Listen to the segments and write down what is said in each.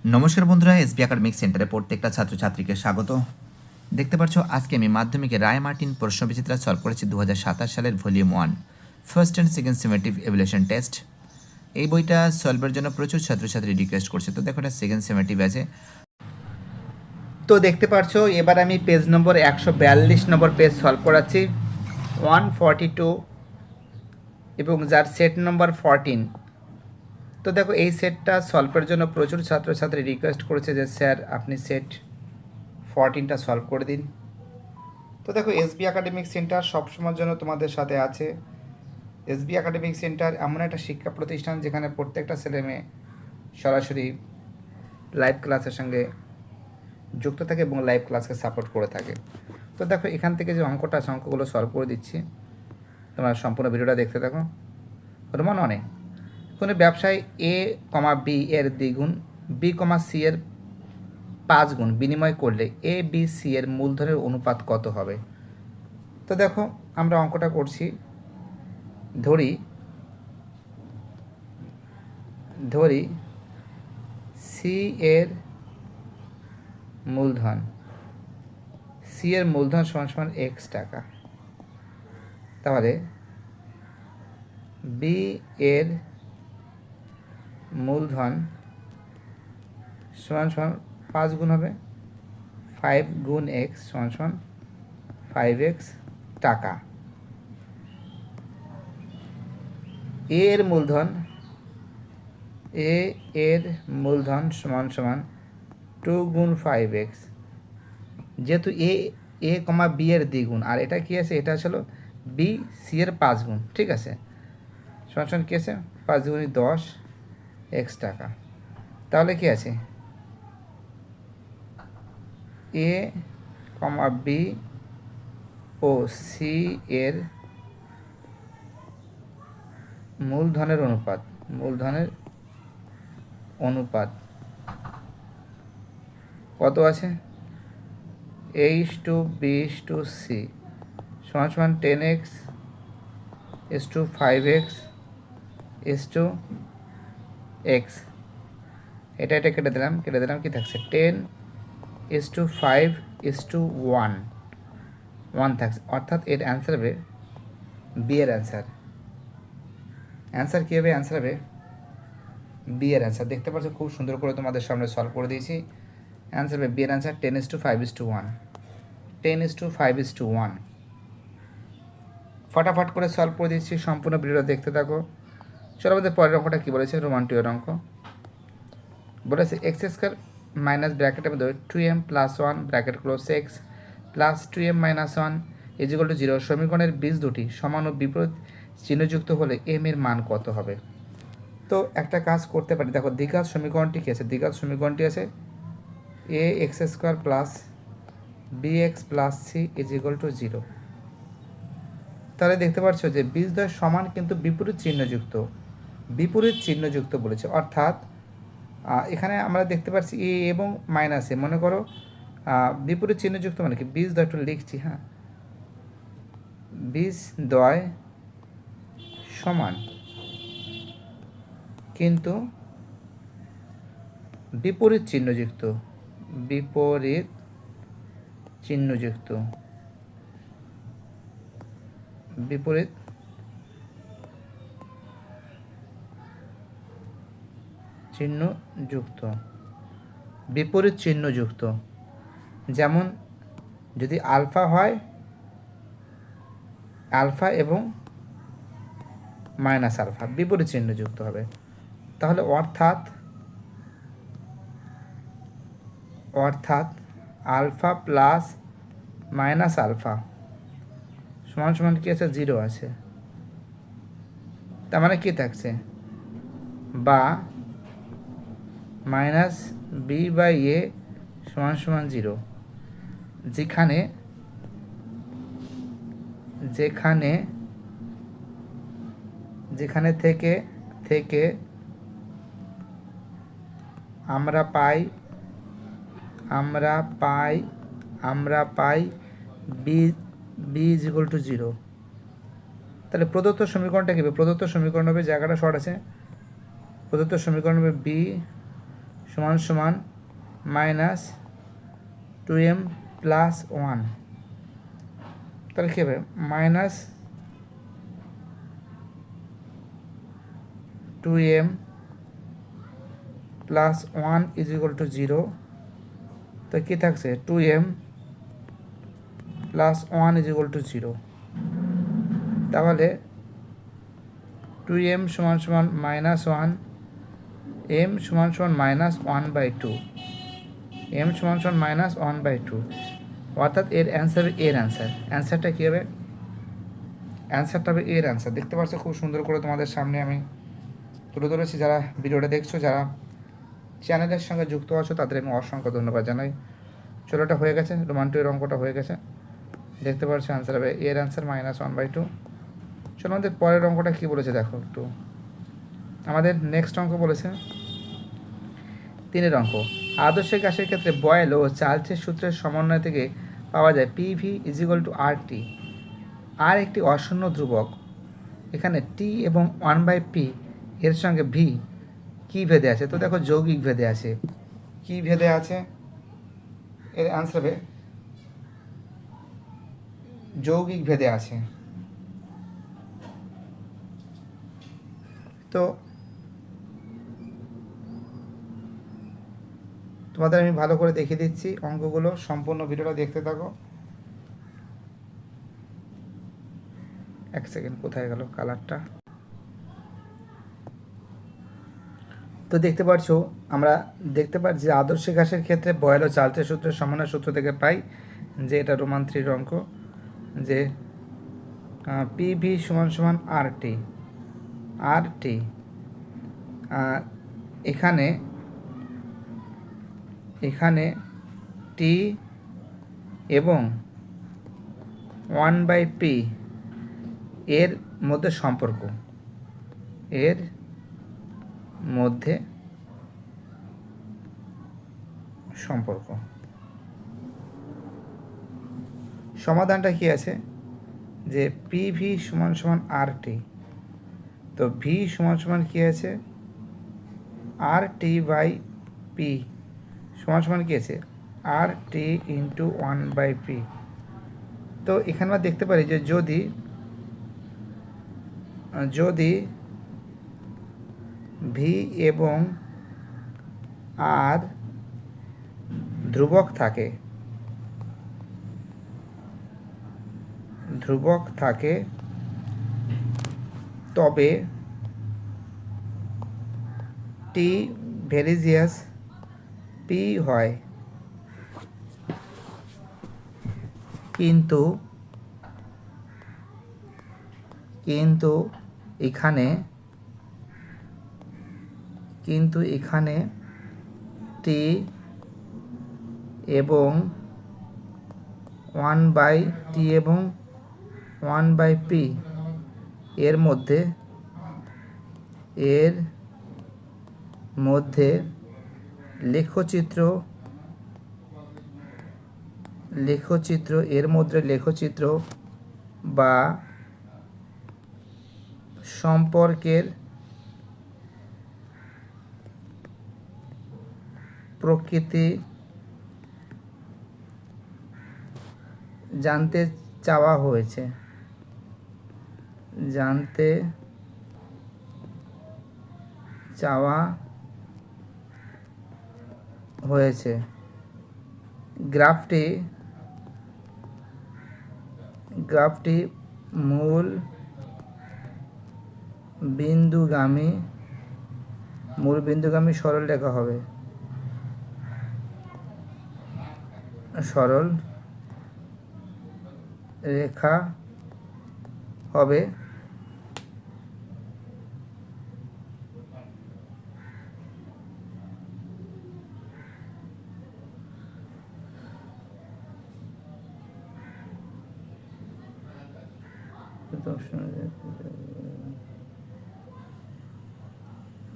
নমস্কার বন্ধুরা, SB academic সেন্টারে প্রত্যেকটা ছাত্রছাত্রীকে স্বাগত। দেখতে পাচ্ছ আজকে আমি মাধ্যমিকে রায় মার্টিন প্রশ্নবিচিত্রা সলভ করেছি 2027 সালের volume 1 first and second summative evaluation test. এই বইটা সলভের জন্য প্রচুর ছাত্রছাত্রী রিকোয়েস্ট করছে। তো দেখো এটা সেকেন্ড সেমেটিভ আছে। তো দেখতে পাচ্ছ এবার আমি পেজ নম্বর 142 নম্বর পেজ সলভ করাচ্ছি 142 এবং যার সেট নম্বর 14। তো দেখো এই সেটটা সলভের জন্য প্রচুর ছাত্রছাত্রী রিকোয়েস্ট করেছে যে স্যার আপনি সেট 14টা সলভ করে দিন। তো দেখো এসবি একাডেমিক সেন্টার সবসময়ের জন্য তোমাদের সাথে আছে। এসবি একাডেমিক সেন্টার এমন একটা শিক্ষা প্রতিষ্ঠান যেখানে প্রত্যেকটা ছেলে মেয়ে সরাসরি লাইভ ক্লাসের সঙ্গে যুক্ত থাকে এবং লাইভ ক্লাসকে সাপোর্ট করে থাকে। তো দেখো এখান থেকে যে অঙ্কটা আছে অঙ্কগুলো সলভ করে দিচ্ছি, তোমরা সম্পূর্ণ ভিডিওটা দেখতে থাকো। রোমান অনে কোনো ব্যবসায় এ কমা বি এর দ্বিগুণ বি কমা সি এর 5 গুণ বিনিময় করলে এ বি সি এর মূলধনের অনুপাত কত হবে? তো দেখো আমরা অঙ্কটা করছি, ধরি সি এর মূলধন সমান সমান এক্স টাকা, তাহলে বি এর মূলধন সমান সমান 5 গুণ হবে 5 গুণ এক্স সমান সমান 5x টাকা। এ এর মূলধন সমান সমান 2 গুণ 5x, যেহেতু এ কমা বি এর দ্বিগুণ আর এটা কি আছে, এটা ছিল বি সি এর 5 গুণ, ঠিক আছে, সমান সমান কি আছে 5 গুণ 10 এক্স টাকা। তাহলে কি আছে এ কমা বি ও সি এর মূলধনের অনুপাত কত আছে? A/B/C সমান সমান 10x is to 5x is to x। এটা কেটে দিলাম কি থাকছে 10 is to 5 is to 1 থাকছে, অর্থাৎ এর অ্যান্সার হবে বি এর অ্যান্সার কী হবে? অ্যান্সার হবে বি এর অ্যান্সার। দেখতে পাচ্ছ খুব সুন্দর করে তোমাদের সামনে সলভ করে দিয়েছি। অ্যান্সার হবে বি এর answer 10 is to 5 is to 1, 10 is to 5 is to 1। ফটাফট করে সলভ করে দিচ্ছি, সম্পূর্ণ ভিডিওটা দেখতে থাকো। চলো আমাদের পরের অঙ্কটা কী বলেছে, রোমান 2 এর অঙ্ক বলেছে এক্স স্কোয়ার মাইনাস ব্র্যাকেটের মধ্যে 2m plus 1 bracket close x plus 2m minus 1 equal to 0 সমীকরণের বীজ দুটি সমান ও বিপরীত চিহ্নযুক্ত হলে এম এর মান কত হবে? তো একটা কাজ করতে পারি, দেখো দ্বিঘাত সমীকরণটি কী আছে? দ্বিঘাত সমীকরণটি আছে A X square plus B X plus C equal to 0। তাহলে দেখতে পাচ্ছ যে বীজদ্বয় সমান কিন্তু বিপরীত চিহ্নযুক্ত বলেছে, অর্থাৎ এখানে আমরা দেখতে পাচ্ছি এ এবং মাইনাস এ, মনে করো বিপরীত চিহ্নযুক্ত মানে কি বীজদ্বয়, একটু লিখছি, হ্যাঁ, বীজদ্বয় সমান কিন্তু বিপরীত চিহ্নযুক্ত বিপরীত চিহ্নযুক্ত যেমন যদি আলফা হয়, আলফা এবং মাইনাস আলফা বিপরীত চিহ্নযুক্ত হবে, তাহলে অর্থাৎ আলফা প্লাস মাইনাস আলফা সমান সমান কি আছে 0 আছে। তার মানে কি থাকছে, বা মাইনাস বি বাই এ সমান সমান 0, যেখানে থেকে আমরা পাই বি ইজ ইকুয়াল টু 0। তাহলে প্রদত্ত সমীকরণটা কী হবে? প্রদত্ত সমীকরণ হবে, জায়গাটা শর্ট আছে, প্রদত্ত সমীকরণ হবে বি সমান সমান মাইনাস 2m প্লাস 1, তাহলে কী হবে minus 2m plus 1 is equal to 0, তো কী থাকছে 2m plus 1 is equal to 0, তাহলে 2m সমান সমান মাইনাস 1, m সমান সমান মাইনাস 1/2, m সমান সমান মাইনাস 1/2, অর্থাৎ এর অ্যান্সার এর অ্যান্সারটা কী হবে, অ্যান্সারটা হবে এর অ্যান্সার। দেখতে পাচ্ছ খুব সুন্দর করে তোমাদের সামনে আমি তুলে ধরেছি। যারা ভিডিওটা দেখছো, যারা চ্যানেলের সঙ্গে যুক্ত আছো, তাদের আমি অসংখ্য ধন্যবাদ জানাই। চলোটা হয়ে গেছে, রোমান 2 এর অঙ্কটা হয়ে গেছে, দেখতে পাচ্ছ অ্যান্সার হবে এর অ্যান্সার মাইনাস 1/2। চলো আমাদের পরের অঙ্কটা কী বলেছে দেখো একটু। আমাদের নেক্সট অঙ্ক বলেছে 3 অঙ্ক, আদর্শ গ্যাসের ক্ষেত্রে বয়েল ও চার্লসের সূত্রের সমন্বয় থেকে পাওয়া যায় PV is equal to RT। আর একটি অশূন্য ধ্রুবক, এখানে T এবং 1/P এর সঙ্গে V কী ভেদে আছে, তো দেখো যৌগিক ভেদে আছে। কী ভেদে আছে, এর অ্যান্সার হবে যৌগিক ভেদে আছে। তো তোমাদের আমি ভালো করে দেখিয়ে দিচ্ছি অঙ্কগুলো, সম্পূর্ণ ভিডিওটা দেখতে থাকো। এক সেকেন্ড, কোথায় গেল কালারটা। তো দেখতে পাচ্ছ, আমরা দেখতে পাচ্ছি যে আদর্শ গ্যাসের ক্ষেত্রে বয়েল ও চার্লসের সূত্রের সমন্বয় সূত্র থেকে পাই যে এটা রোমান 3 অঙ্ক, যে PV সমান সমান RT, এখানে T এবং 1/P এর মধ্যে সম্পর্ক, সমাধানটা কি আছে যে PV সমান সমান RT, তো V সমান সমান কি আছে RT/P সমান সমান কি আছে RT ইন্টু 1/P। তো এখানে আমরা দেখতে পারি যে যদি V এবং R ধ্রুবক থাকে তবে T ভেরিজিয়াস P হয়, কিন্তু এখানে T এবং 1/T এবং 1/P এর মধ্যে লেখচিত্র বা সম্পর্কের প্রকৃতি জানতে চাওয়া হয়েছে। গ্রাফটি মূল বিন্দুগামী সরল রেখা হবে,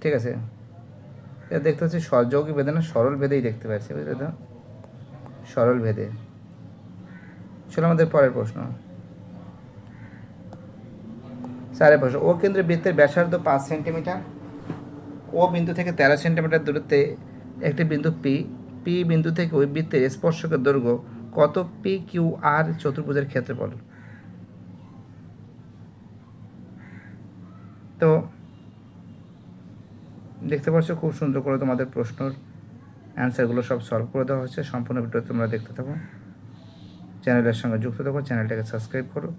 ঠিক আছে। এটা দেখতে পাচ্ছি যৌগিক ভেদে না, সরল ভেদেই দেখতে পাচ্ছি, বুঝলে তো, সরল ভেদে। চলো আমাদের পরের প্রশ্ন, 4 প্রশ্ন। ও কেন্দ্রে বৃত্তের ব্যাসার্ধ 5 সেন্টিমিটার, ও বিন্দু থেকে 13 সেন্টিমিটার দূরত্বে একটি বিন্দু পি বিন্দু থেকে ওই বৃত্তের স্পর্শকের দৈর্ঘ্য কত পি কিউ আর চতুর্ভুজের ক্ষেত্রফল। তো দেখতে পাচ্ছ খুব সুন্দর করে তোমাদের প্রশ্নর অ্যান্সারগুলো সব সলভ করে দেওয়া হচ্ছে। সম্পূর্ণ ভিডিও তোমরা দেখতে থাকো, চ্যানেলের সঙ্গে যুক্ত থাকো, চ্যানেলটাকে সাবস্ক্রাইব করো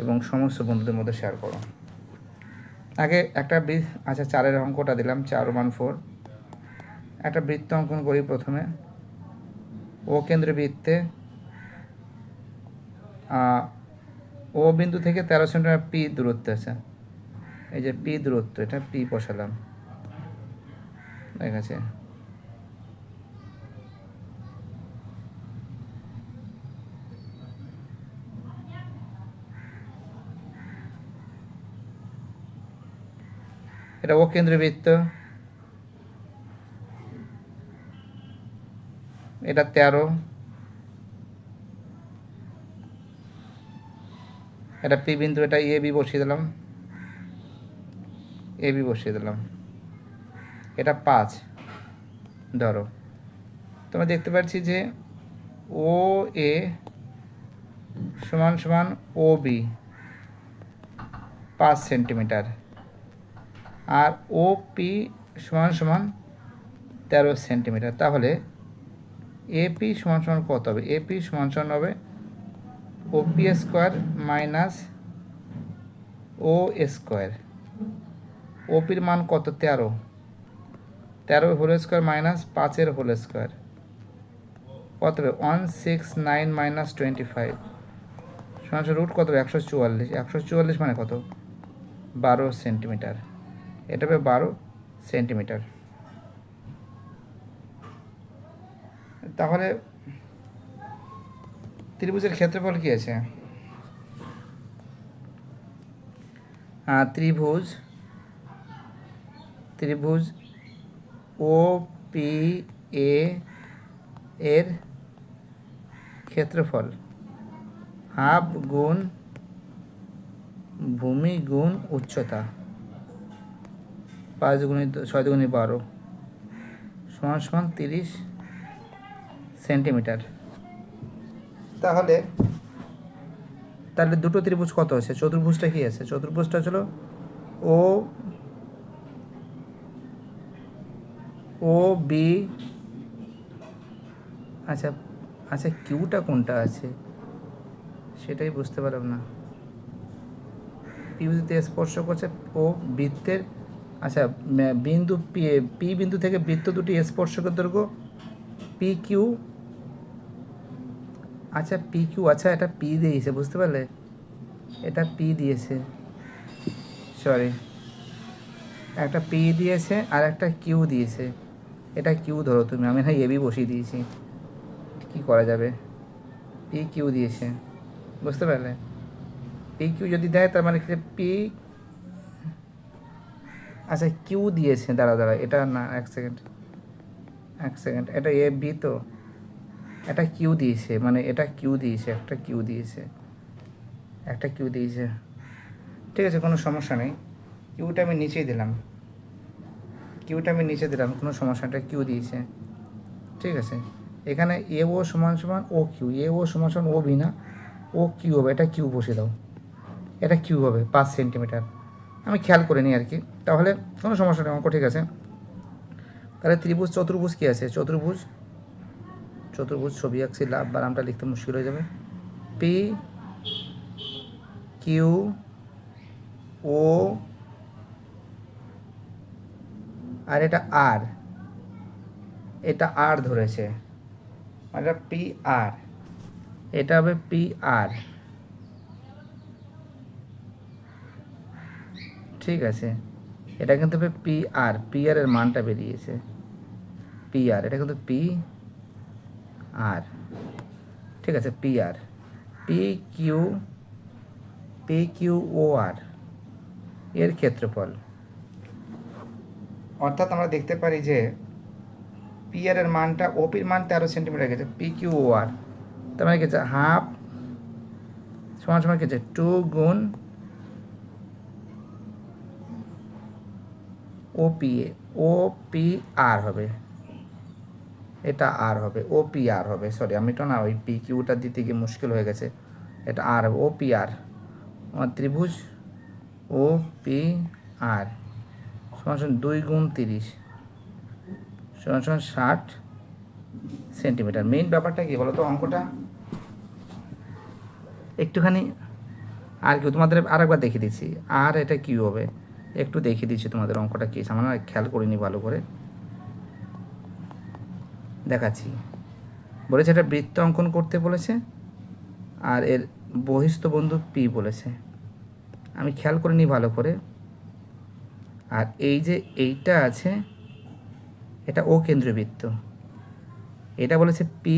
এবং সমস্ত বন্ধুদের মধ্যে শেয়ার করো। আগে একটা আচ্ছা 4-এর অঙ্কটা দিলাম, 4-1-4। একটা বৃত্ত অঙ্কন করি প্রথমে। ও কেন্দ্র বৃত্তে ও বিন্দু থেকে 13 সেন্টিমিটার পি দূরত্ব আছে। এই যে পি দূরত্ব, এটা পি বসালাম, ঠিক আছে। এটা ও কেন্দ্রবৃত্ত, এটা 13, এটা পি বিন্দু, এটা এ বি বসিয়ে দিলাম, এ বি বসিয়ে দিলাম, এটা 5 ধরো। তোমরা দেখতে পাচ্ছি যে ও এ সমান সমান ও বি 5 সেন্টিমিটার, আর ও পি সমান সমান 13 সেন্টিমিটার। তাহলে এপি সমান সমান কত হবে? এপি সমান সমান হবে O P square minus O square. ওপির মান কত? 13, 13 হোল স্কোয়ার মাইনাস 5-এর হোল স্কোয়ার কত হবে? 169 মাইনাস 25 সমান রুট কত হবে? 144। 144 মানে কত? 12 সেন্টিমিটার। এটা হবে 12 সেন্টিমিটার। তাহলে ত্রিভুজের ক্ষেত্রফল কি আছে? ত্রিভুজ ও পি এ এর ক্ষেত্রফল হাফ গুণ ভূমি গুণ উচ্চতা, 5 গুণিত 6 গুণিত 12 সমান সমান 30 সেন্টিমিটার। তাহলে দুটো ত্রিভুজ কত আছে? চতুর্ভুজটা কি আছে? চতুর্ভুজটা ছিল ও বি, আচ্ছা আচ্ছা কিউটা কোনটা আছে সেটাই বুঝতে পারলাম না। পি বিন্দুতে স্পর্শ করছে ও বৃত্তের, আচ্ছা বিন্দু পি বিন্দু থেকে বৃত্ত দুটি স্পর্শকের দৈর্ঘ্য পি কিউ। আচ্ছা পি কিউ, আচ্ছা এটা পি দিয়েছে, বুঝতে পারলে? এটা পি দিয়েছে, সরি, একটা পি দিয়েছে আর একটা কিউ দিয়েছে। এটা কিউ ধরো তুমি, আমি না এবি বসিয়ে দিয়েছি, কি করা যাবে? পি কিউ দিয়েছে, বুঝতে পারলে? পি কিউ যদি দেয় তার মানে পি, আচ্ছা কিউ দিয়েছে, দাঁড়া এটা না, এক সেকেন্ড, এটা এ বি তো, এটা কিউ দিয়েছে, মানে এটা কিউ দিয়েছে, একটা কিউ দিয়েছে, ঠিক আছে, কোনো সমস্যা নেই। কিউটা আমি নিচে দিলাম, কোনো সমস্যা, এটা কিউ দিয়েছে, ঠিক আছে। এখানে এ ও সমান সমান ও কিউ, এ ও সমান সমান ও বি না, ও কিউ হবে, এটা কিউ বসে দাও, এটা কিউ হবে 5 সেন্টিমিটার। আমি খেয়াল করে নিই আর কি, তাহলে কোনো সমস্যা নেই, অঙ্ক ঠিক আছে। তাহলে ত্রিভুজ চতুর্ভুজ কী আছে? চতুর্ভুজ ছবি আঁকছি, লাভ বা নামটা লিখতে মুশকিল হয়ে যাবে। পি কিউ ও আর এটা আর ধরেছে, এটা পি আর, এটা হবে পি আর, ঠিক আছে। এটা কিন্তু হবে পি আর এর মানটা বেরিয়েছে পি আর, এটা কিন্তু পি আর, ঠিক আছে। পি আর, পি কিউ ও আর এর ক্ষেত্রফল, অর্থাৎ আমরা দেখতে পারি যে পি আর এর মানটা, ওপির মান 13 সেন্টিমিটার গেছে, পি কিউ ও আর তার মানে গেছে হাফ সমান সমান গেছে 2 গুণ ও পি আর হবে, এটা আর হবে, ও পি আর হবে, সরি আমি তো না ওই পি কিউটা দিতে গিয়ে মুশকিল হয়ে গেছে, এটা আর হবে, ও পি আর, আমার ত্রিভুজ ও পি আর সমান 2 গুণ 30 সমান 60 সেন্টিমিটার। মেইন ব্যাপারটা কি বলো তো, অঙ্কটা একটুখানি আর কি তোমাদের আরেকবার দেখিয়ে দিচ্ছি, আর এটা কী হবে একটু দেখিয়ে দিচ্ছি তোমাদের, অঙ্কটা কী সামান্য খেয়াল করিনি ভালো করে, দেখাচ্ছি। বলেছে এটা বৃত্ত অঙ্কন করতে বলেছে, আর এর বহিস্থ বন্ধু পি বলেছে, আমি খেয়াল করিনি ভালো করে। আর এই যে এইটা আছে এটা ও কেন্দ্রীয় বৃত্ত, এটা বলেছে পি,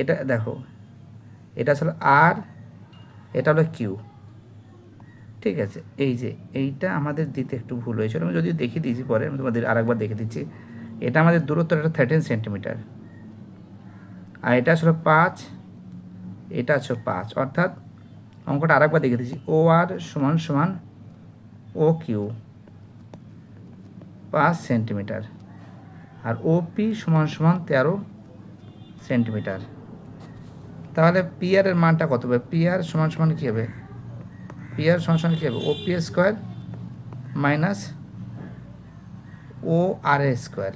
এটা দেখো এটা আসলে আর, এটা হলো কিউ, ঠিক আছে। এই যে এইটা আমাদের দিতে একটু ভুল হয়েছিল, আমি যদি দেখিয়ে দিয়েছি পরে, আমি তোমাদের আরেকবার দেখে দিচ্ছি। এটা আমাদের দূরত্ব, এটা 13 সেন্টিমিটার, আর এটা আসলে 5, এটা আছে 5, অর্থাৎ অঙ্কটা আরেকবার দেখে দিচ্ছি, ও আর সমান সমান ও কিউ 5 সেন্টিমিটার, আর ও পি সমান সমান 13 সেন্টিমিটার। তাহলে পি আর এর মানটা কত হবে? পি আর সমান সমান কী হবে? পি আর সমান সমান কী হবে? ও পি স্কোয়ার মাইনাস ও আর এ স্কোয়ার।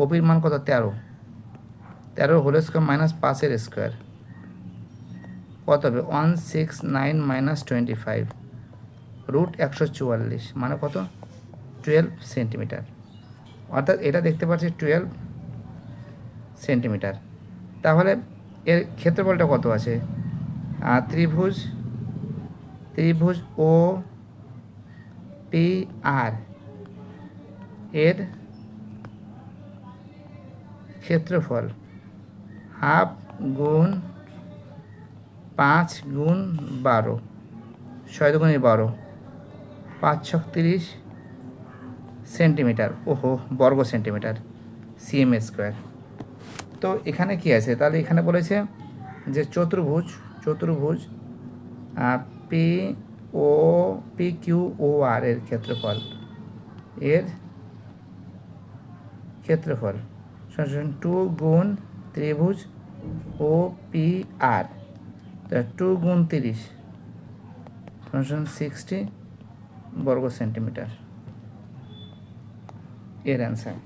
ও পির মান কত? 13 হোল স্কোয়ার মাইনাস 5 স্কোয়ার কত হবে? 169 মাইনাস 25 রুট 144, মানে কত? 12 সেন্টিমিটার। অর্থাৎ এটা দেখতে পাচ্ছি 12 সেন্টিমিটার। তাহলে এর ক্ষেত্রফলটা কত আছে? ত্রিভুজ ও পি আর এর ক্ষেত্রফল হাফ গুণ 5 গুণ 12, 6 দুগুণে 12, 5 ছক 30 সেন্টিমিটার, ওহো বর্গ সেন্টিমিটার, সিএম স্কোয়ার। তো এখানে কি আছে? তাহলে এখানে বলেছে যে চতুর্ভুজ পি ও পি কিউ ও আর এর ক্ষেত্রফল, সমান 2 গুণ ত্রিভুজ ও পি আর, 2 গুণ 30 সমান 60 বর্গ সেন্টিমিটার, এর অ্যান্সার।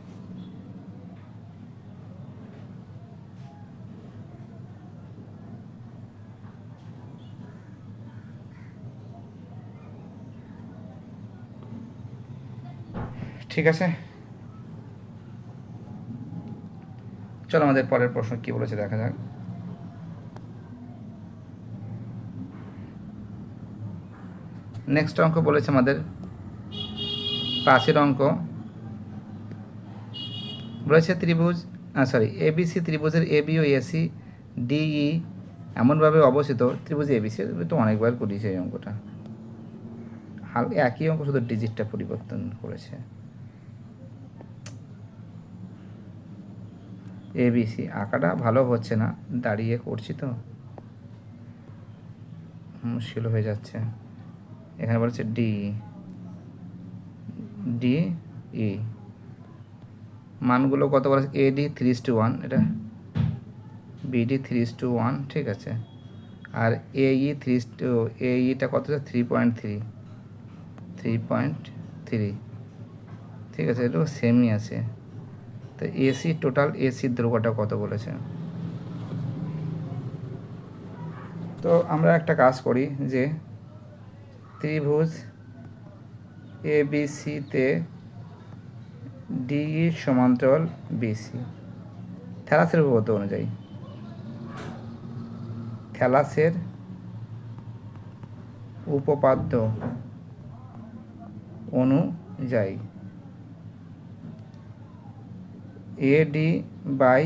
ঠিক আছে, চলো আমাদের পরের প্রশ্ন কি বলেছে দেখা যাক। নেক্সট অঙ্ক বলেছে আমাদের 5 অঙ্ক, বলেছে এবিসি ত্রিভুজের এবি ও এসি ডিই এমনভাবে অবস্থিত, ত্রিভুজ এবিসি তো অনেকবার করেছে এই অঙ্কটা, একই অঙ্ক শুধু ডিজিটটা পরিবর্তন করেছে। এবিসি আঁকাটা ভালো হচ্ছে না, দাঁড়িয়ে করছি তো মুশকিল হয়ে যাচ্ছে। এখানে বলছে ডি ই মানগুলো কত বলেছে? এডি 3:1, এটা বিডি 3:1, ঠিক আছে। আর এইটা কত? 3.3, ঠিক আছে, এটা সেমই আছে। তো টোটাল এসির দৈর্ঘ্যটা কত বলেছে? তো আমরা একটা কাজ করি যে ত্রিভুজ এবিসিতে ডিই সমান্তরাল বিসি, থ্যালাসের উপপাদ্য অনুযায়ী, থ্যালাসের উপপাদ্য অনুযায়ী এডি বাই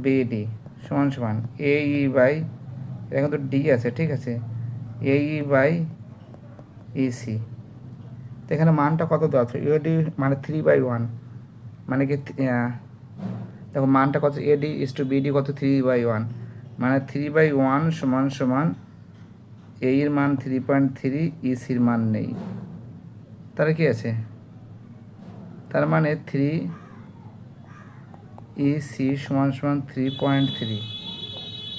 বিডি সমান সমান এই বাই, এটা কিন্তু ডি আছে, ঠিক আছে, এই বাই ইসি। তো এখানে মানটা কত দেওয়া আছে? এডি মানে 3/1, মানে কি দেখো মানটা কত? এডি ইস টু বিডি কত? 3/1, মানে 3/1 সমান সমান এর মান 3.3, ইসির মান নেই, তাহলে কি আছে? তার মানে 3 ইসি সমান সমান 3.3,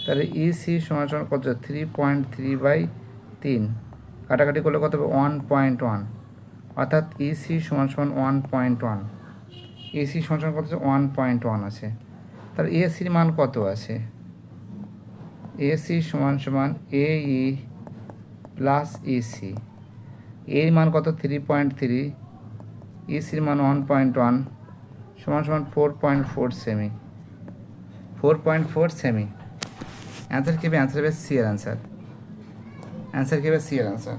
তাহলে ইসি সমান সমান কত 3.3/3, কাটাকাটি করলে কত হবে 1.1, অর্থাৎ ইসি সমান সমান 1.1, এসি সমান সমান কত আছে 1.1 আছে। তাহলে এসির মান কত আছে? এসি সমান সমান এই প্লাস ইসি, এর মান কত 3.3, ইসির মান 1.1 সমান সমান 4.4 সেমি, 4.4 সেমি। অ্যান্সার কী হবে? অ্যান্সার হবে সি এর অ্যান্সার, অ্যান্সার কী হবে? সি এর অ্যান্সার।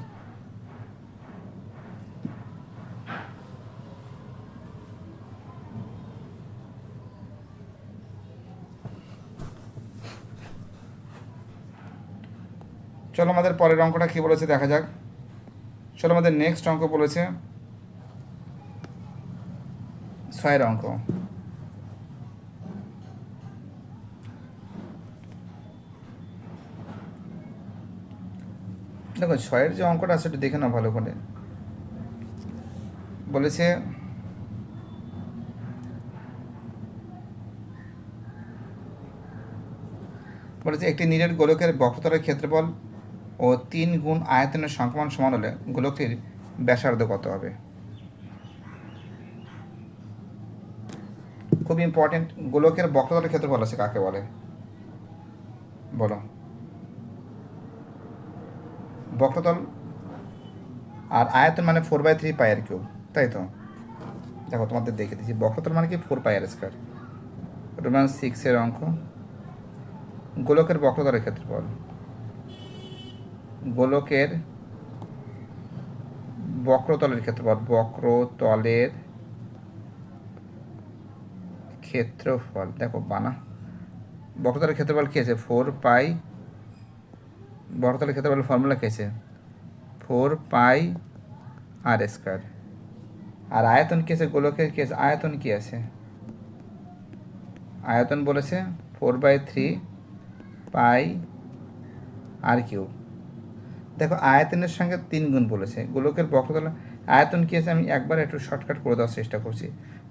চলো আমাদের পরের অঙ্কটা কী বলেছে দেখা যাক। চলো আমাদের নেক্সট অঙ্ক বলেছে 6 অঙ্ক। দেখো 6 যে অঙ্কটা আছে সেটা দেখে নাও ভালো করে। বলেছে একটি নিরেট গোলকের বক্রতলের ক্ষেত্রফল ও 3 গুণ আয়তনের সংখ্যামান সমান হলে গোলকটির ব্যাসার্ধ কত হবে? খুব ইম্পর্টেন্ট, গোলকের বক্রতলের ক্ষেত্রফল আছে কাকে বলে বলো? বক্রতল আর আয়তন মানে 4/3 পাই আর কিউব, তাই তো? দেখো তোমাদের দেখে দিচ্ছি, বক্রতল মানে কি 4 পাই আর স্কোয়ার। রোমান 6 অঙ্ক, গোলকের বক্রতলের ক্ষেত্রফল, গোলকের বক্রতলের ক্ষেত্রফল, বক্রতলের ক্ষেত্রফল, দেখো বানা, বক্রতলের ক্ষেত্রফল কী আছে 4 পাই, বক্রতলের ক্ষেত্রফল ফর্মুলা কী আছে 4 পাই আর স্কোয়ার। আর আয়তন কী আছে গোলকের, কী আছে আয়তন, কী আছে আয়তন বলেছে 4/3 পাই আর কিউব। দেখো আয়তনের সঙ্গে 3 গুণ বলেছে, গোলকের বক্রতল আয়তন কী আছে আমি একবার একটু শর্টকাট করে দেওয়ার চেষ্টা করছি।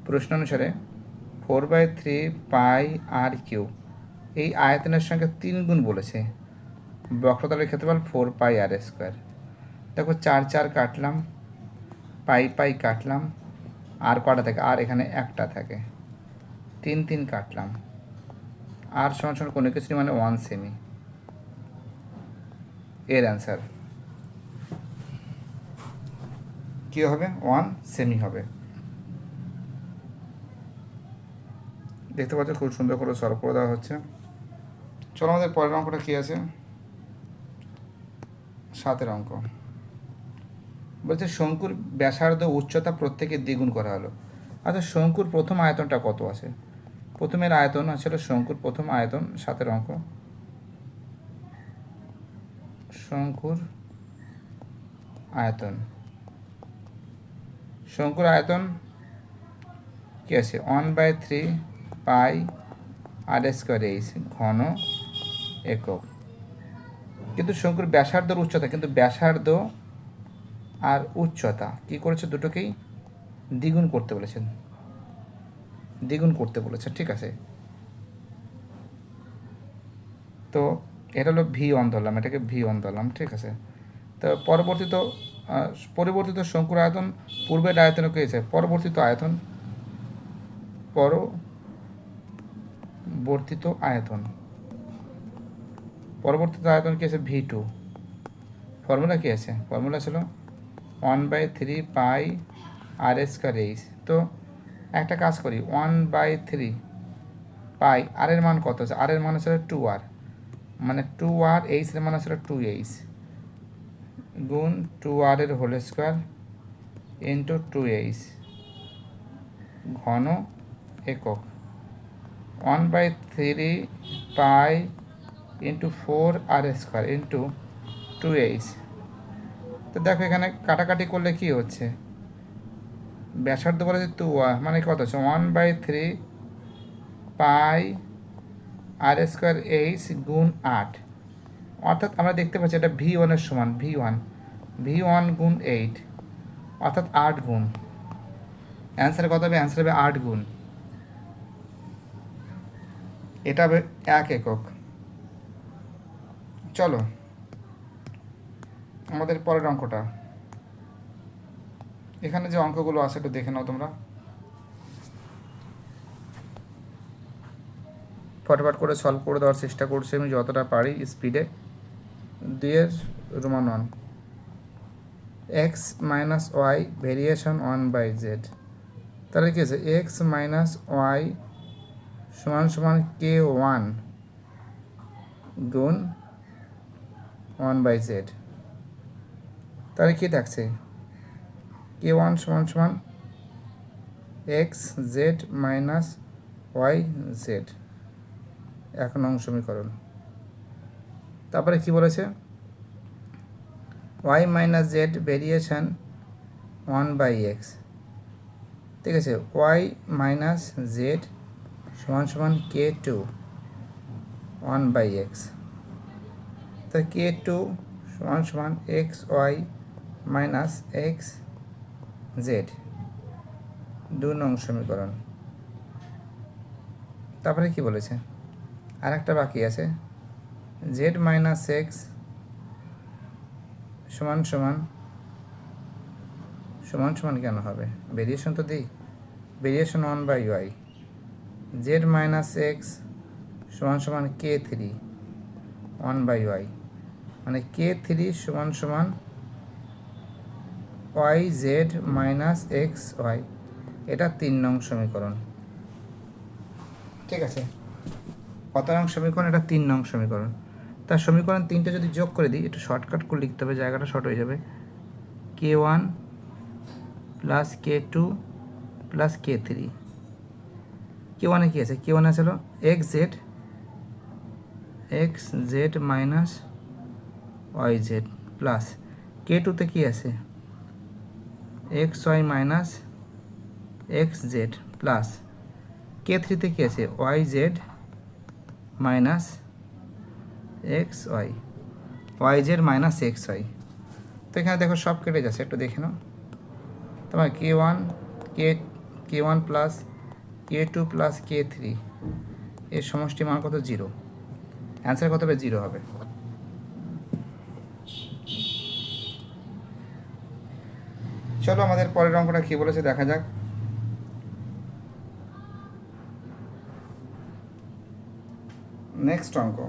প্রশ্ন অনুসারে 4/3 পাই আর কিউব, এই আয়তনের সঙ্গে 3 গুণ বলেছে, বক্রতলের ক্ষেত্রফল 4 পাই আর স্কোয়ার। দেখো 4 কাটলাম, পাই কাটলাম, আর কটা থাকে, আর এখানে একটা থাকে, 3 কাটলাম, আর সমান সমান কোনো কিছু মানে 1 সেমি, এর অ্যান্সার কী হবে 1 সেমি হবে। দেখতে পাচ্ছ খুব সুন্দর করে সলভ করে দেওয়া হচ্ছে। চলো আমাদের পরের অঙ্কটা কী আছে, 7 অঙ্ক। বলছে শঙ্কুর ব্যাসার্ধ উচ্চতা প্রত্যেকে দ্বিগুণ করা হলো। আচ্ছা শঙ্কুর প্রথম আয়তনটা কত আছে? প্রথমের আয়তন আসলে শঙ্কুর প্রথম আয়তন, 7 অঙ্ক, শঙ্কুর আয়তন, শঙ্কুর আয়তন কী আছে 1/3 পাই আর স্কোয়ার এইচ ঘন একক। কিন্তু শঙ্কুর ব্যাসার্ধর উচ্চতা, কিন্তু ব্যাসার্ধ আর উচ্চতা কী করেছে, দুটোকেই দ্বিগুণ করতে বলেছেন, দ্বিগুণ করতে বলেছে, ঠিক আছে। তো এটা হলো V1 ধরলাম, এটাকে V1 ধরলাম, ঠিক আছে। তো পরিবর্তিত শঙ্কুর আয়তন পূর্বের আয়তনে কী পরবর্তিত আয়তন, পরবর্তিত আয়তন কী আছে V2। ফর্মুলা কী আছে, ফর্মুলা ছিল 1/3 পাই আর স্কোয়ার এইচ। তো একটা কাজ করি, 1/3 পাই, আর এর মান কত আছে, আর এর মান আছে 2r, মানে 2r, এইচ এর মান আছে 2h গুণ 2r এর হোল স্কোয়ার ইন্টু 2h ঘন একক, 1/3 pi into 4r square into 2h। তো দেখো এখানে কাটাকাটি করলে কি হচ্ছে, ব্যাসার্ধ বলেছে 2r, মানে কত হচ্ছে 1/3 পাই আর স্কোয়ার এইচ গুণ 8, অর্থাৎ আমরা দেখতে পাচ্ছি এটা V1 এর সমান, V1 গুণ 8 অর্থাৎ 8 গুণ অ্যান্সার কত হবে? অ্যান্সার হবে 8 গুণ, এটা হবে 1 একক। চলো আমাদের পরের অঙ্কটা, এখানে যে অঙ্কগুলো আছে একটু দেখে নাও তোমরা, ফটাফট করে সলভ করে দেওয়ার চেষ্টা করছি আমি যতটা পারি স্পিডে। 2 Roman 1, x minus y variation 1/z, তাহলে কী আছে? এক্স মাইনাস ওয়াই সমান সমান k1 গুণ 1/z, তাহলে কী থাকছে? k1 সমান সমান x Z minus Y z, 1 নং সমীকরণ। তারপরে কি বলেছে? Y minus Z variation 1/x, ঠিক আছে? ওয়াই মাইনাস জেড সমান সমান k2 1/x, তো k2 সমান সমান x Y minus x z, 2 নং সমীকরণ। তারপরে কি বলেছে? আর একটা বাকি আছে, জেড মাইনাস এক্স সমান সমান সমান সমান কেন হবে? ভেরিয়েশন তো দিই, variation 1/y, Z minus x সমান সমান k3 1/y, মানে k3 সমান সমান y Z minus x y, এটা 3 নং সমীকরণ, ঠিক আছে? কত নং সমীকরণ? এটা 3 নং সমীকরণ। তার সমীকরণ 3টে যদি যোগ করে দিই, একটু শর্টকাট করে লিখতে হবে, জায়গাটা শর্ট হয়ে যাবে। k1 plus k2 plus k3, k1-এ কী আছে? k1 আছে হলো X Z minus Y Z, plus k2-তে কী আছে? X Y minus x Z, plus k3-তে কী আছে? Y Z minus x Y, Y Z minus x Y. তো এখানে দেখো সব কেটে যাচ্ছে, একটু দেখে নাও। তোমার k1 plus k2 plus k3 এর সমষ্টি মান কত? 0। অ্যান্সার কত হবে? 0 হবে। চলো আমাদের পরের অঙ্কটা কী বলেছে দেখা যাক। নেক্সট অঙ্ক,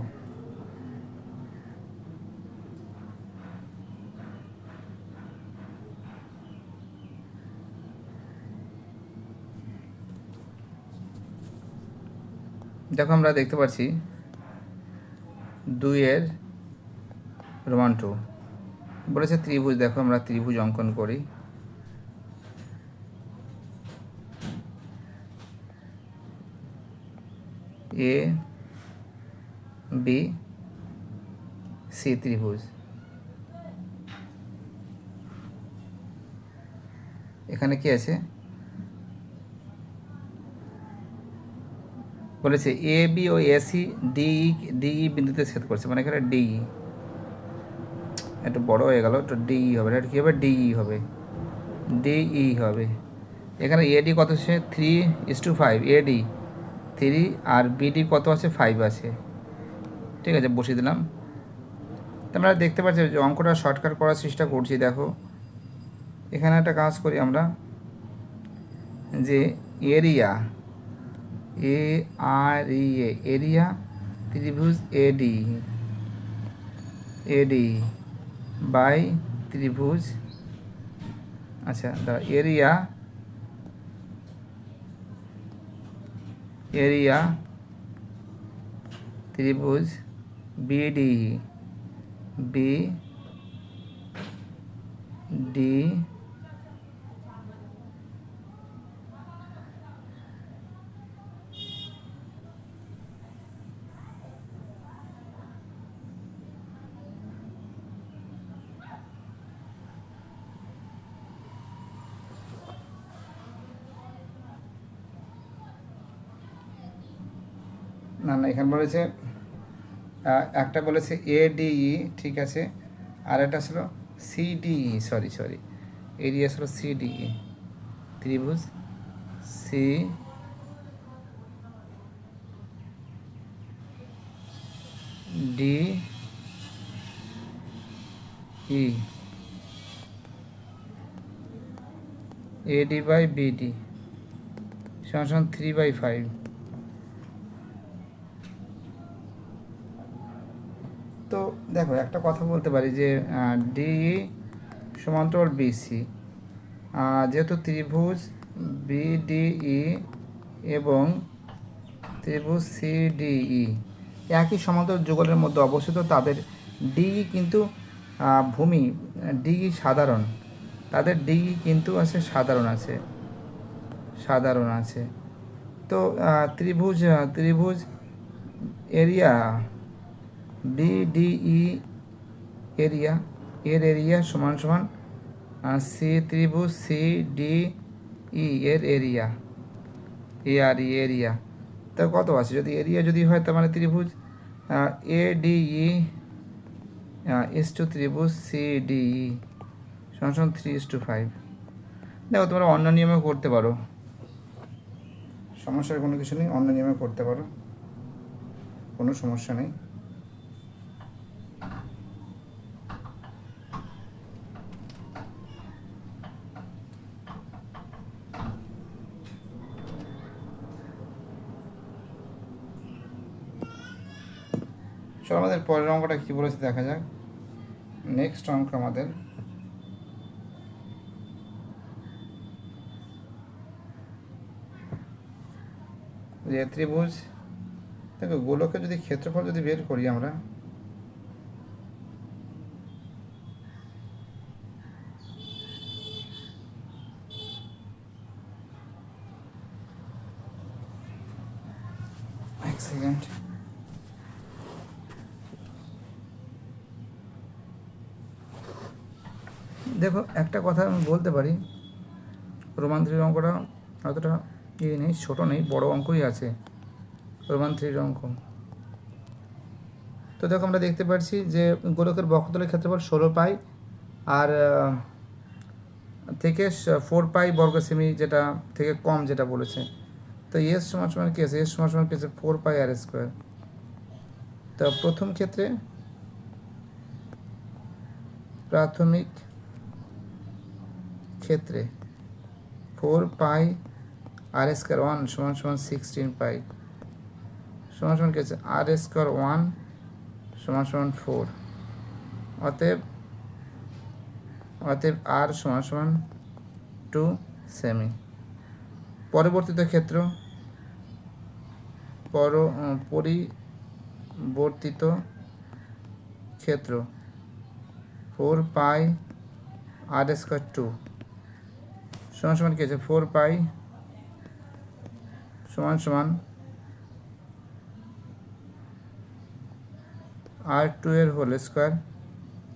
দেখো আমরা দেখতে পাচ্ছি 2 রোমান 2 বলেছে ত্রিভুজ। দেখো আমরা ত্রিভুজ অঙ্কন করি। এ বি সি ত্রিভুজ, এখানে কি আছে? বলেছে A B O AC DE বিন্দুতে ছেদ করছে, মানে এখানে ডিই একটু বড় হয়ে গেল, তো ডিই হবে, এটা কী হবে? ডিই হবে, ডিই হবে। এখানে এডি কত আছে? 3:5, এডি 3 আর বিডি কত আছে? 5 আছে, ঠিক আছে? বসিয়ে দিলাম। তোমরা দেখতে পাচ্ছ যে অঙ্কটা শর্টকাট করার চেষ্টা করছি। দেখো এখানে একটা কাজ করি আমরা, যে এরিয়া এরিয়া ত্রিভুজ এডি বাই ত্রিভুজ, আচ্ছা দাঁড়া, এরিয়া ত্রিভুজ বিডি না এখানে বলেছে একটা বলেছে এডিই, ঠিক আছে, আর একটা ছিল সিডিই, সরি এরিয়া ছিল সিডিই, ত্রিভুজ C D E AD by BD সমান 3/5। তো দেখো একটা কথা বলতে পারি যে ডি সমান্তরাল বিসি, যেহেতু ত্রিভুজ বিডিই এবং ত্রিভুজ সিডিই একই সমান্তরাল যুগলের মধ্যে অবস্থিত, তাদের ডিই কিন্তু ভূমি ডিই সাধারণ, তাদের ডিই কিন্তু আছে সাধারণ আছে। তো ত্রিভুজ এরিয়া বিডিই এরিয়া সমান সি ত্রিভুজ সিডিই এরিয়া তা কত আছে? যদি এরিয়া যদি হয় তার মানে ত্রিভুজ এডিই ত্রিভুজ সিডিই সমান 3:5। দেখো তোমরা অন্য নিয়মে করতে পারো, সমস্যার কোনো কিছু নেই, অন্য নিয়মে করতে পারো, কোনো সমস্যা নেই। চলো আমাদের পরের অঙ্কটা কী বলেছে দেখা যাক। নেক্সট অঙ্ক আমাদের যে ত্রিভুজ, দেখো গোলকের যদি ক্ষেত্রফল যদি বের করি আমরা, এক সেকেন্ড, দেখো একটা কথা আমি বলতে পারি, রোমান থ্রির অঙ্কটা অতটা নেই, ছোটো নেই, বড় অঙ্কই আছে রোমান থ্রির অঙ্ক। তো দেখো আমরা দেখতে পাচ্ছি যে গোলকের বক্ষতলের ক্ষেত্রফল 16 পাই আর থেকে 4 পাই বর্গ সেমি, যেটা থেকে কম যেটা বলেছে। তো এস সমান কি আছে? এস সমান কি আছে? 4 পাই আর স্কোয়ার। তো প্রথম ক্ষেত্রে প্রাথমিক ক্ষেত্রে 4 পাই আর স্কোয়ার 1 সমান 16 পাই সমান কি আছে? আর স্কোয়ার 1 সমান 4। অতএব আর সমান 2 সেমি। পরিবর্তিত ক্ষেত্র পরিবর্তিত ক্ষেত্র 4 পাই আর স্কোয়ার 2 সমান কি আছে? 4 পাই সমান R2 এর হোল স্কোয়ার,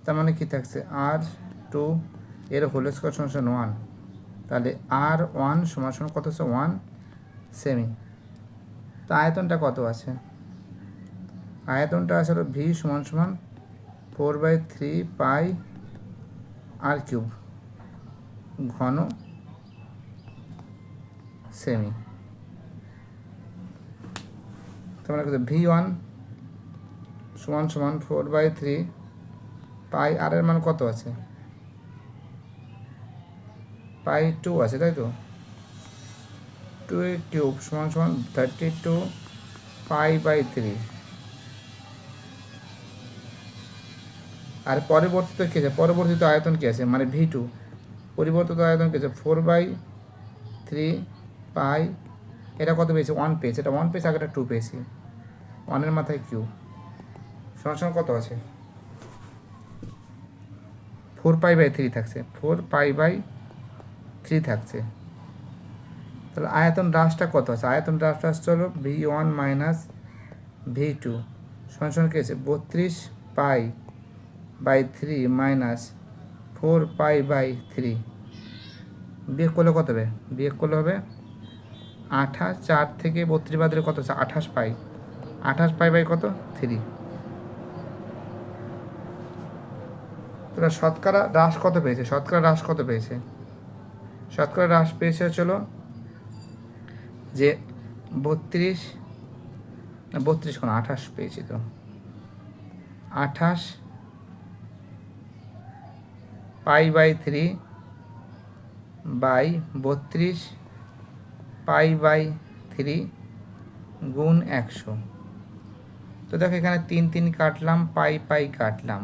তার মানে কি থাকছে? R2 এর হোল স্কোয়ার সমান 1, তাহলে R1 সমান কত আছে? 1 সেমি। তো আয়তনটা কত আছে? আয়তনটা আসলে ভি সমান 4/3 পাই আর কিউব ঘন সেমি। তোমরা V1 সমান 4/3 পাই, আর এর মান কত আছে? পাই 2 আছে, তাই তো? 2 এর কিউব সমান 32 পাই/3। আর পরিবর্তিত কি আছে? পরিবর্তিত আয়তন কি আছে? মানে V2 পরিবর্তিত আয়তন কি আছে? 4/3 পাই, এটা কত পেয়েছে? 1 পেয়েছে, এটা 1 পেয়েছে, আগে এটা 2 পেয়েছি, 1 এর মাথায় কিউব সমান কত আছে? 4 পাই/3 থাকছে, 4 পাই/3 থাকছে। তাহলে আয়তন হ্রাসটা কত আছে? আয়তন হ্রাসটা আসছে হলো V1 মাইনাস V2 সমান কি আছে? 32 পাই/3 মাইনাস 4 পাই/3। বিয়োগ করলে কত হবে? বিয়োগ করলে হবে 28, 4 থেকে 32 বাদ দিলে কত আছে? 28 পাই, 28 পাই কত? 3। তাহলে শতকরা হ্রাস কত পেয়েছে? শতকরা হ্রাস পেয়েছে হলো যে 32 না 32 কোন 28 পেয়েছি তো 28 π/3 বাই 32 π/3 গুণ 100। তো দেখো এখানে 3 3 কাটলাম, পাই কাটলাম,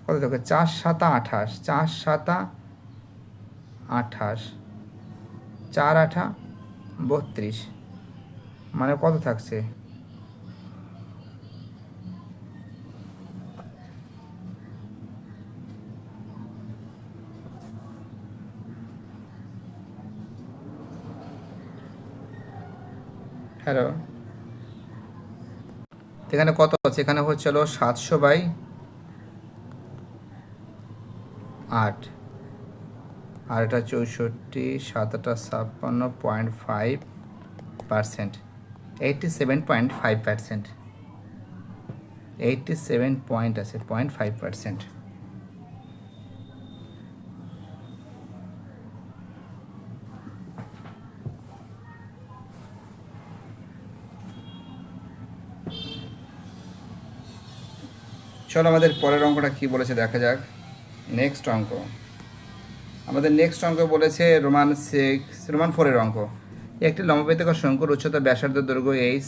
কত দেখো 4 7 28, 4 7 28, 4 8 32, মানে কত থাকছে? হ্যালো, এখানে কত আছে? এখানে হচ্ছে হলো 700/8, আর এটা 64, 7 56.5%, 87.5%, 87 পয়েন্ট আছে, 0.5%। চলো আমাদের পরের অঙ্কটা কি বলেছে দেখা যাক। নেক্সট অঙ্ক, আমাদের নেক্সট অঙ্ক বলেছে রোমান 4-এর অঙ্ক। একটি লম্ববৃত্তাকার শঙ্কুর উচ্চতা, ব্যাসার্ধ, দৈর্ঘ্য এইচ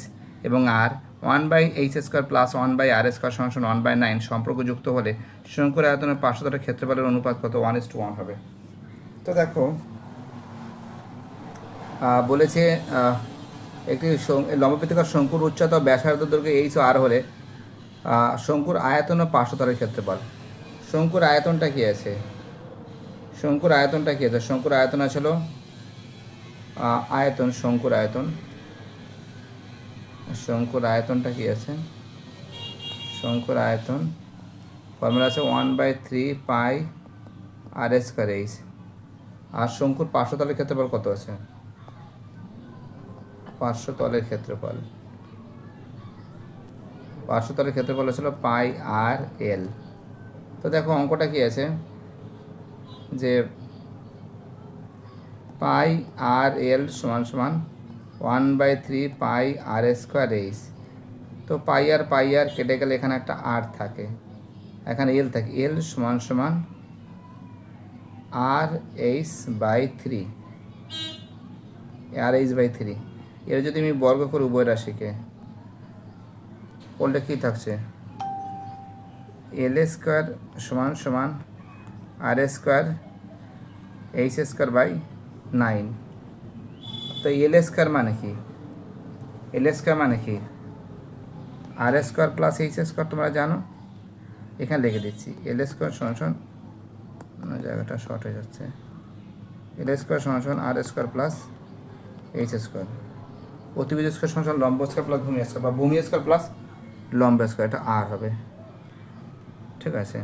এবং আর 1/h² প্লাস 1/r² সমান 1/9 সম্পর্কযুক্ত হলে শঙ্কুর আয়তনের পার্শ্বতলের ক্ষেত্রফলের অনুপাত কত? 1:1 হবে। তো দেখো বলেছে একটি লম্ববৃত্তাকার শঙ্কুর উচ্চতা, ব্যাসার্ধ, দৈর্ঘ্য এইচ ও আর হলে শঙ্কুর আয়তন ও পার্শ্বতলের ক্ষেত্রফল। শঙ্কুর আয়তনটা কি আছে? শঙ্কুর আয়তনটা কি আছে? শঙ্কুর আয়তন আছে হলো আয়তন, শঙ্কুর আয়তন, শঙ্কুর আয়তনটা কি আছে? শঙ্কুর আয়তন ফর্মুলা আছে 1/3 πr²h। আর শঙ্কুর পার্শ্বতলের ক্ষেত্রফল কত আছে? পার্শ্বতলের ক্ষেত্রফল, পার্শ্বতলের ক্ষেত্রফল হচ্ছিল πr/l। তো দেখো অঙ্কটা কি আছে যে πr/l সমান সমান 1/3 πr²h। তো পাই আর কেটে গেলে এখানে একটা আর থাকে, এখানে এল থাকে, এল সমান সমান RH/3, RH/3। এর যদি আমি বর্গ করি উভয় রাশিকে, করলে কী থাকছে? L² সমান সমান R² H²/9। তো L² মানে কি? L² মানে কি? R² প্লাস H², তোমরা জানো, এখানে লিখে দিচ্ছি। L² সমান সমান, জায়গাটা শর্ট হয়ে যাচ্ছে, L² সমান সমান R² প্লাস H², অতিভুজ স্কোয়ার সমান সমান লম্ব স্কোয়ার প্লাস ভূমি স্কোয়ার, বা ভূমি স্কোয়ার প্লাস লম্ব স্কোয়ার, এটা আর হবে। ঠিক আছে,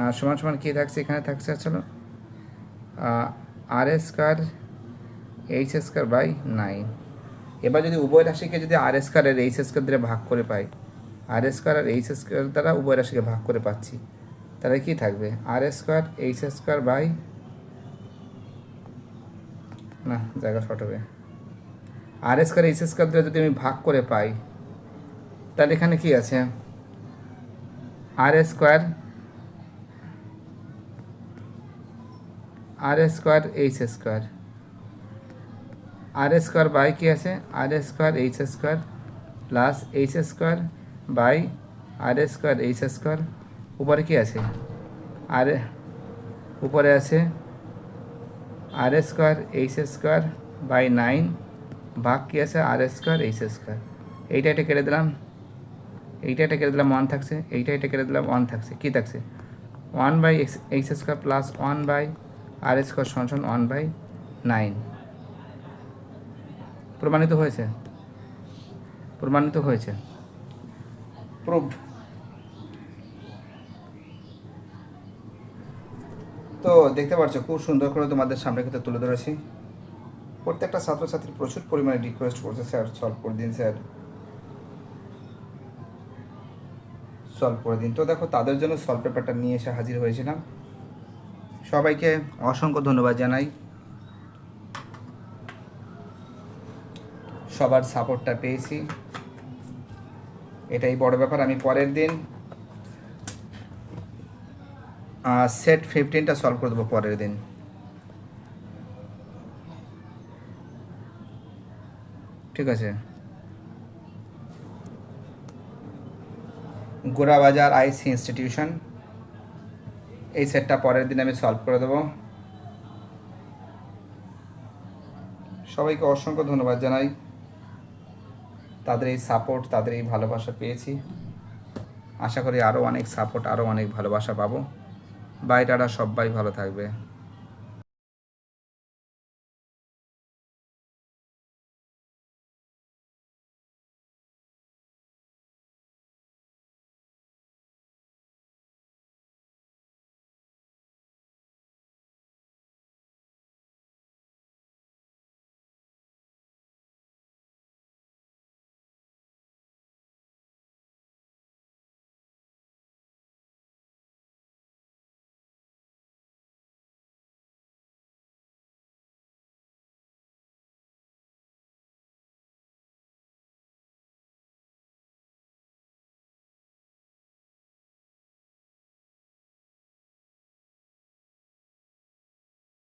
আর সমান সমান কী থাকছে? এখানে থাকছে আসলে R² H²/9। এবার যদি উভয় রাশিকে যদি R² আর H² দ্বারা ভাগ করে পাই, R² আর H² দ্বারা উভয় রাশিকে ভাগ করে পাচ্ছি, তাহলে কী থাকবে? R² H² না, জায়গা শর্ট হবে। R² H² দ্বারা যদি আমি ভাগ করে পাই, তাহলে এখানে কি আছে? R² H², R² বাই কি আছে? R² H² plus H² by R² H², উপরে কি আছে? আর উপরে আছে R² H²/9 ভাগ কি আছে? R² H²। এইটা এটা কেটে দিলাম, এইটা এটা কেটে দিলাম, 1 থাকছে, এইটা এটা কেটে দিলাম, 1 থাকছে, কী থাকছে? 1/h² প্লাস 1/r² সমান সমান 1/9। প্রমাণিত হয়েছে, প্রমাণিত হয়েছে, প্রুভড। তো দেখতে পাচ্ছ খুব সুন্দর করে তোমাদের সামনে কিন্তু তুলে ধরেছি। প্রত্যেকটা ছাত্রছাত্রী প্রচুর পরিমাণে রিকোয়েস্ট করছে, স্যার সলভ করে দিন, স্যার সলভ করে দিন। তো দেখো তাদের জন্য সলভ পেপারটা নিয়ে এসে হাজির হয়েছিলাম। সবাইকে অসংখ্য ধন্যবাদ জানাই। সবার সাপোর্টটা পেয়েছি, এটাই বড় ব্যাপার। আমি পরের দিন সেট 15টা সলভ করে দেবো পরের দিন। ঠিক আছে, গোড়াবাজার আইসি ইনস্টিটিউশন, এই সেটটা পরের দিন আমি সলভ করে দেবো। সবাইকে অসংখ্য ধন্যবাদ জানাই, তাদের এই সাপোর্ট, তাদের এই ভালোবাসা পেয়েছি। আশা করি আরও অনেক সাপোর্ট, আরও অনেক ভালোবাসা পাবো। বাই টাটা, সবাই ভালো থাকবে।